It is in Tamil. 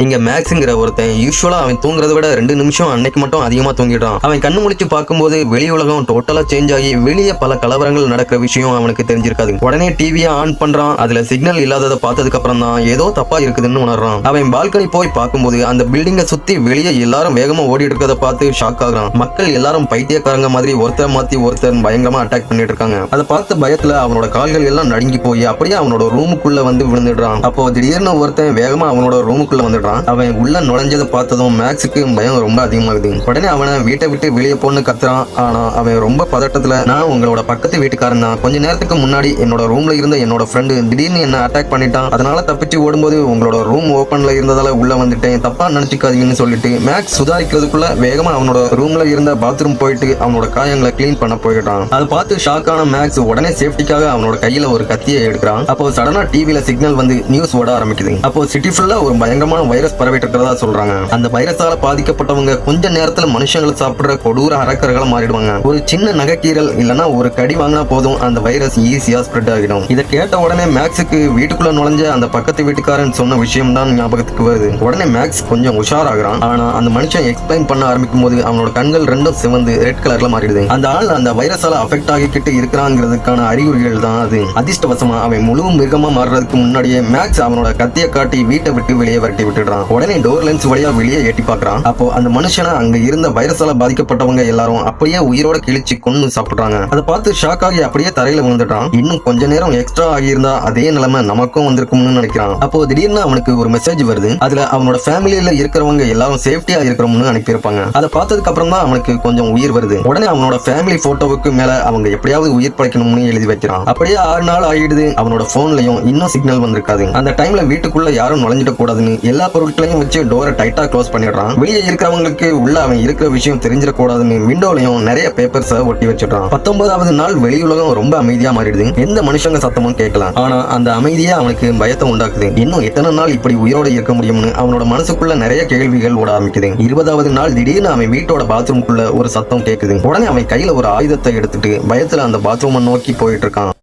இங்க மேக்ஸ்ங்கிற ஒருத்தன் யூஸ்வலா அவன் தூங்குறத விட 2 நிமிஷம் அன்னைக்கு மட்டும் அதிகமா தூங்கிடுறான். அவன் கண்ணு முழிச்சு பார்க்கும்போது வெளி உலகம் டோட்டலா சேஞ்ச் ஆகி வெளியே பல கலவரங்கள் நடக்கிற விஷயம் அவனுக்கு தெரிஞ்சிருக்காது. உடனே டிவியை ஆன் பண்றான். அதுல சிக்னல் இல்லாததை பார்த்ததுக்கு அப்புறம் தான் ஏதோ தப்பா இருக்குதுன்னு உணர்றான். அவன் பால்கனி போய் பார்க்கும்போது அந்த பில்டிங்கை சுத்தி வெளியே எல்லாரும் வேகமா ஓடிட்டு இருக்கிறத பார்த்து ஷாக் ஆகுறான். மக்கள் எல்லாரும் பைத்தியக்காரங்க மாதிரி ஒருத்தர் மாத்தி ஒருத்தர் பயங்கரமா அட்டாக் பண்ணிட்டு இருக்காங்க. அதை பார்த்த பயத்துல அவனோட கால்கள் எல்லாம் நடுங்கி போய் அப்படியே அவனோட ரூமுக்குள்ள வந்து விழுந்துடுறான். அப்போ திடீர்னு ஒருத்தன் வேகமா அவனோட ரூமுக்குள்ள வந்துடுறான். அவன் உள்ள நுழைஞ்சதை பார்த்ததும் மேக்ஸுக்கு பயம் ரொம்ப அதிகமாகுது. உடனே அவனை வீட்டை விட்டு வெளியே போன்னு கத்துறான். ஆனா அவன் ரொம்ப பதட்டத்துல, நான் உங்களோட பக்கத்து வீட்டுக்காரன் தான். கொஞ்ச நேரத்துக்கு முன்னாடி என்னோட ரூம்ல இருந்த என்னோட ஃப்ரெண்டு திடீர்னு என்ன அட்டாக் பண்ணிட்டான். அதனால தப்பிச்சு ஓடும்போது உங்களோட ரூம் ஓபன்ல இருந்ததால உள்ள வந்துட்டேன், தப்பா நினைச்சுக்காதீங்கன்னு சொல்லிட்டு மேக்ஸ் சுதாரிக்கிறதுக்குள்ள வேகமா அவனோட ரூம்ல இருந்த பாத்ரூம் போயிட்டு அவனோட காயங்களை கிளீன் பண்ண போயிட்டான். அதை பார்த்து ஷாக்கான மேக்ஸ் உடனே சேஃப்டிக்காக அவனோட கையில ஒரு கத்தியை எடுக்கிறான். அப்போ சடனா டிவில சிக்னல் வந்து நியூஸ் ஓட ஆரம்பிக்குது. அப்போ சிட்டி ஃபுல்லா ஒரு பயங்கரமான வைரஸ் பரவிட்டு இருக்கிறதா சொல்றாங்க. அந்த வைரஸால பாதிக்கப்பட்டவங்க கொஞ்ச நேரத்துல மனுஷங்களை சாப்பிடுற கொடூர அரக்கர்களா மாறிடுவாங்க. ஒரு சின்ன நகைக்கீரல் இல்லனா ஒரு கடி வாங்கினா போதும் அந்த வைரஸ் ஈஸியா ஸ்ப்ரெட் ஆகிடும். இதை கேட்ட உடனே மேக்ஸுக்கு வீட்டுக்குள்ள நுழைஞ்ச அந்த பக்கத்து வீட்டுக்காரன் சொன்ன விஷயம் தான் ஞாபகத்துக்கு வருது. உடனே மேக்ஸ் கொஞ்சம் உஷாராகிறான். ஆனா அந்த மனுஷன் எக்ஸ்பிளைன் பண்ண ஆரம்பிக்கும் போது அவனோட கண்கள் ரெண்டும் சிவந்து ரெட் கலர்ல மாறிடுது. அந்த ஆள் அந்த வைரஸால அஃபெக்ட் ஆகிக்கிட்டு இருக்கிறாங்கிறதுக்கான அறிகுறிகள் தான் அது. அதிர்ஷ்டவசமா அவன் முழு மிருகமா மாறுறதுக்கு முன்னாடியே மேக்ஸ் அவனோட கத்திய காட்டி வீட்டை விட்டு வெளியே விரட்டி விட்டுடுறான். உடனே டோர் லென்ஸ் வழியா வெளியே எட்டி பார்க்கறான். அப்போ அந்த மனுஷனை அங்க இருந்த வைரஸால பாதிக்கப்பட்டவங்க எல்லாரும் அப்படியே உயிரோட கிழிச்சு கொன்னு சாப்பிடுறாங்க. அதை பார்த்து ஷாக் ஆகி அப்படியே தரையில விழுந்துட்டான். இன்னும் கொஞ்ச நேரம் எக்ஸ்ட்ரா ஆகியிருந்தா அதே நிலைமை நமக்கும் வந்திருக்கும்னு நினைக்கிறான். அப்போ திடீர்னு அவனுக்கு ஒரு மெசேஜ் வருது. அதுல அவனோட ஃபேமிலியில இருக்கிறவங்க எல்லாரும் சேஃப்டியா இருக்கிறோம்னு அனுப்பியிருப்பாங்க. அதை பார்த்ததுக்கு அப்புறம் தான் அவனுக்கு கொஞ்சம் உயிர் வருது. உடனே அவனோட ஃபேமிலி போட்டோவுக்கு மேல அவங்க எப்படியாவது உயிர் படைக்கணும்னு எழுதி வைக்கிறான். அப்படியே 6 நாள் ஆகிடுது. அவனோட போன்லயும் இன்னும் சிக்னல் வந்திருக்காது. அந்த டைம்ல வீட்டுக்குள்ள யாரும் நுழைஞ்சிட கூடாதுன்னு எல்லா பொருட்களையும் வச்சு டோரை டைட்டா க்ளோஸ் பண்ணிடுறான். வெளியே இருக்கிறவங்களுக்கு உள்ள அவன் இருக்கிற விஷயம் தெரிஞ்சிட கூடாதுன்னு விண்டோலையும் நிறைய பேப்பர்ஸை ஒட்டி வச்சிடுறான். 19வது நாள் வெளியுலகம் ரொம்ப அமைதியா மாறிடுது. எந்த மனுஷங்க சத்தமும் கேட்கலாம். ஆனா அந்த அமைதியா அவனுக்கு பயத்தை உண்டாக்குது. இன்னும் எத்தனை நாள் இப்படி உயிரோட இருக்க முடியும்னு அவனோட மனசுக்குள்ள நிறைய கேள்விகள் ஓட ஆரம்பிக்குது. 20வது நாள் திடீர்னு அவன் வீட்டோட பாத்ரூம்குள்ள ஒரு சத்தம் கேட்குது. உடனே அவன் கையில ஒரு ஆயுதத்தை எடுத்துட்டு பயத்துல அந்த பாத்ரூமை நோக்கி போயிட்டு இருக்கான்.